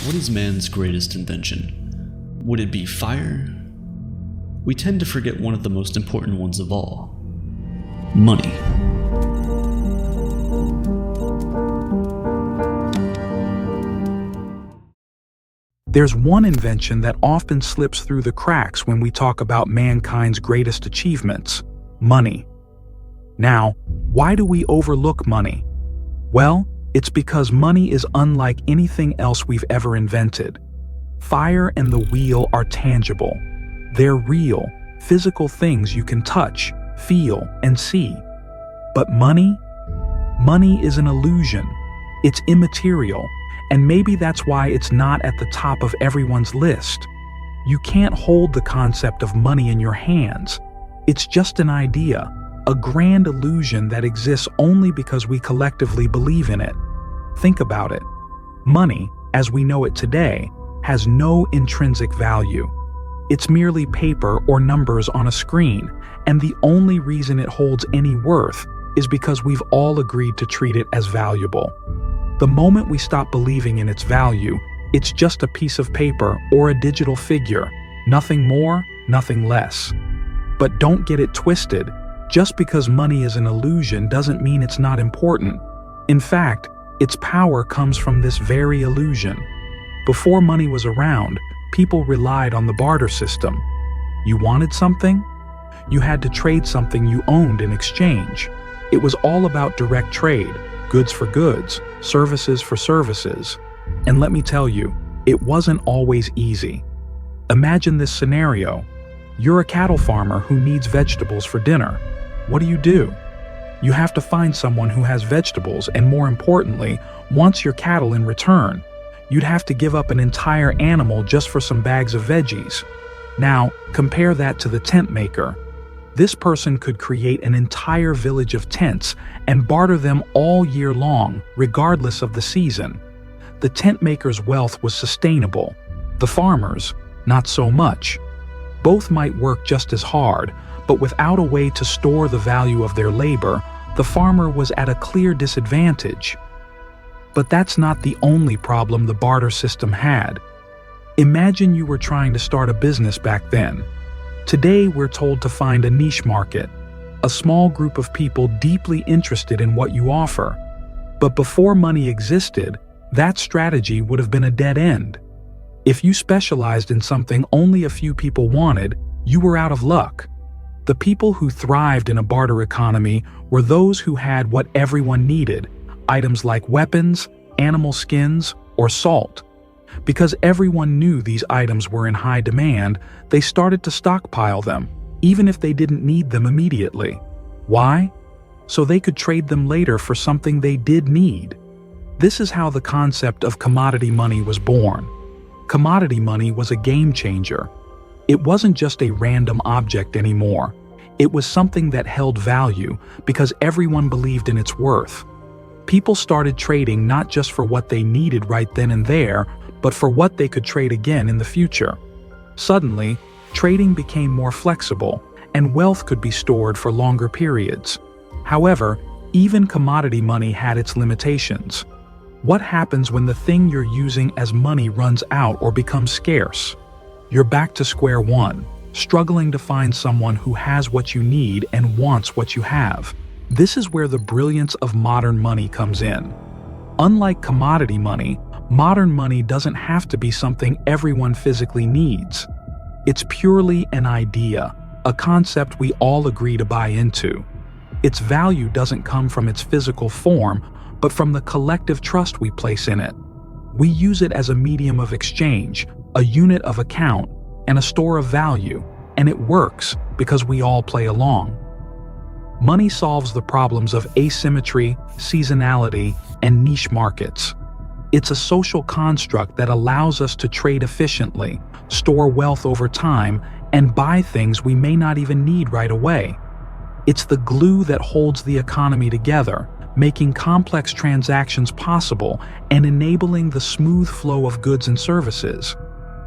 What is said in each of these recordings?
What is man's greatest invention? Would it be fire? We tend to forget one of the most important ones of all: money. There's one invention that often slips through the cracks when we talk about mankind's greatest achievements: money. Now, why do we overlook money? Well, it's because money is unlike anything else we've ever invented. Fire and the wheel are tangible. They're real, physical things you can touch, feel, and see. But money? Money is an illusion. It's immaterial, and maybe that's why it's not at the top of everyone's list. You can't hold the concept of money in your hands. It's just an idea, a grand illusion that exists only because we collectively believe in it. Think about it. Money, as we know it today, has no intrinsic value. It's merely paper or numbers on a screen, and the only reason it holds any worth is because we've all agreed to treat it as valuable. The moment we stop believing in its value, it's just a piece of paper or a digital figure, nothing more, nothing less. But don't get it twisted. Just because money is an illusion doesn't mean it's not important. In fact, its power comes from this very illusion. Before money was around, people relied on the barter system. You wanted something? You had to trade something you owned in exchange. It was all about direct trade, goods for goods, services for services. And let me tell you, it wasn't always easy. Imagine this scenario. You're a cattle farmer who needs vegetables for dinner. What do? You have to find someone who has vegetables and, more importantly, wants your cattle in return. You'd have to give up an entire animal just for some bags of veggies. Now, compare that to the tent maker. This person could create an entire village of tents and barter them all year long, regardless of the season. The tent maker's wealth was sustainable. The farmer's, not so much. Both might work just as hard, but without a way to store the value of their labor, the farmer was at a clear disadvantage. But that's not the only problem the barter system had. Imagine you were trying to start a business back then. Today, we're told to find a niche market, a small group of people deeply interested in what you offer. But before money existed, that strategy would have been a dead end. If you specialized in something only a few people wanted, you were out of luck. The people who thrived in a barter economy were those who had what everyone needed, items like weapons, animal skins, or salt. Because everyone knew these items were in high demand, they started to stockpile them, even if they didn't need them immediately. Why? So they could trade them later for something they did need. This is how the concept of commodity money was born. Commodity money was a game changer. It wasn't just a random object anymore. It was something that held value because everyone believed in its worth. People started trading not just for what they needed right then and there, but for what they could trade again in the future. Suddenly, trading became more flexible, and wealth could be stored for longer periods. However, even commodity money had its limitations. What happens when the thing you're using as money runs out or becomes scarce? You're back to square one, struggling to find someone who has what you need and wants what you have. This is where the brilliance of modern money comes in. Unlike commodity money, modern money doesn't have to be something everyone physically needs. It's purely an idea, a concept we all agree to buy into. Its value doesn't come from its physical form, but from the collective trust we place in it. We use it as a medium of exchange, a unit of account, and a store of value, and it works because we all play along. Money solves the problems of asymmetry, seasonality, and niche markets. It's a social construct that allows us to trade efficiently, store wealth over time, and buy things we may not even need right away. It's the glue that holds the economy together, making complex transactions possible and enabling the smooth flow of goods and services.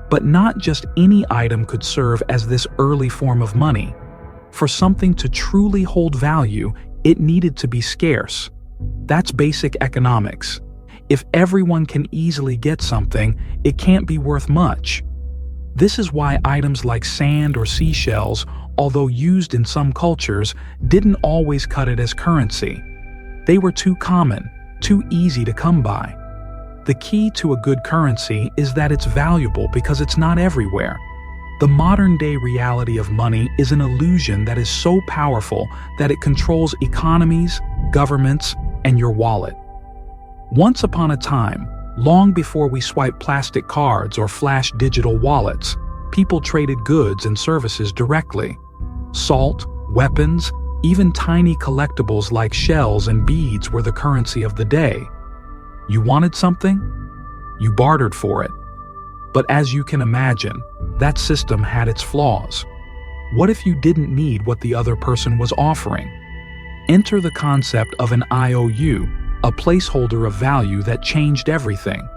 But not just any item could serve as this early form of money. For something to truly hold value, it needed to be scarce. That's basic economics. If everyone can easily get something, it can't be worth much. This is why items like sand or seashells, although used in some cultures, didn't always cut it as currency. They were too common, too easy to come by. The key to a good currency is that it's valuable because it's not everywhere. The modern-day reality of money is an illusion that is so powerful that it controls economies, governments, and your wallet. Once upon a time, long before we swiped plastic cards or flashed digital wallets, people traded goods and services directly. Salt, weapons, even tiny collectibles like shells and beads were the currency of the day. You wanted something? You bartered for it. But as you can imagine, that system had its flaws. What if you didn't need what the other person was offering? Enter the concept of an IOU, a placeholder of value that changed everything.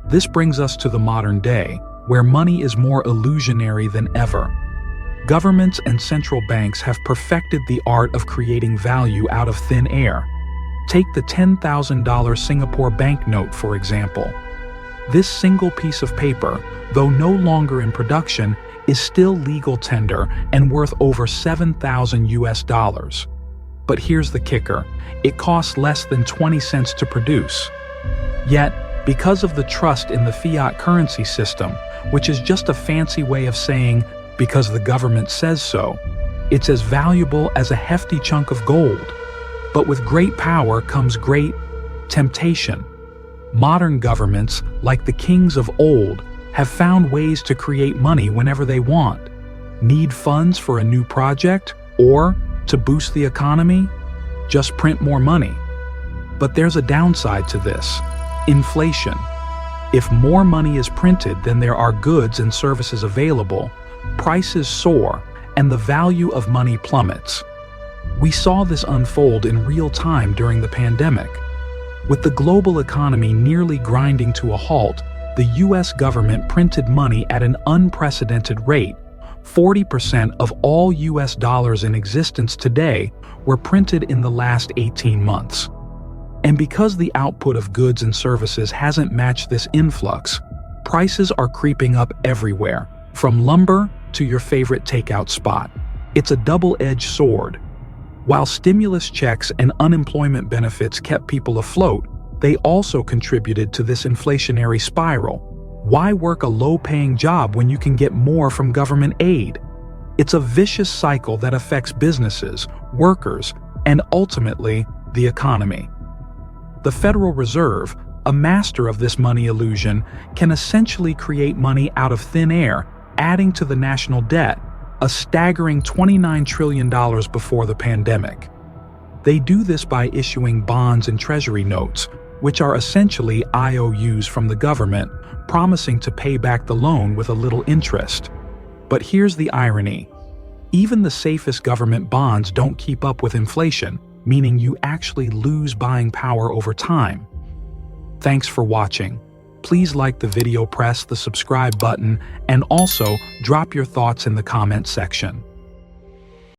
This brings us to the modern day, where money is more illusionary than ever. Governments and central banks have perfected the art of creating value out of thin air. Take the $10,000 Singapore banknote, for example. This single piece of paper, though no longer in production, is still legal tender and worth over $7,000. But here's the kicker: it costs less than 20 cents to produce. Yet, because of the trust in the fiat currency system, which is just a fancy way of saying because the government says so, it's as valuable as a hefty chunk of gold. But with great power comes great temptation. Modern governments, like the kings of old, have found ways to create money whenever they want. Need funds for a new project or to boost the economy? Just print more money. But there's a downside to this: inflation. If more money is printed than there are goods and services available, prices soar and the value of money plummets. We saw this unfold in real time during the pandemic. With the global economy nearly grinding to a halt, the US government printed money at an unprecedented rate. 40% of all US dollars in existence today were printed in the last 18 months. And because the output of goods and services hasn't matched this influx, prices are creeping up everywhere, from lumber to your favorite takeout spot. It's a double-edged sword. While stimulus checks and unemployment benefits kept people afloat, they also contributed to this inflationary spiral. Why work a low-paying job when you can get more from government aid? It's a vicious cycle that affects businesses, workers, and ultimately, the economy. The Federal Reserve, a master of this money illusion, can essentially create money out of thin air, adding to the national debt, a staggering $29 trillion before the pandemic. They do this by issuing bonds and treasury notes, which are essentially IOUs from the government, promising to pay back the loan with a little interest. But here's the irony. Even the safest government bonds don't keep up with inflation, meaning you actually lose buying power over time. Thanks for watching. Please like the video, press the subscribe button, and also drop your thoughts in the comment section.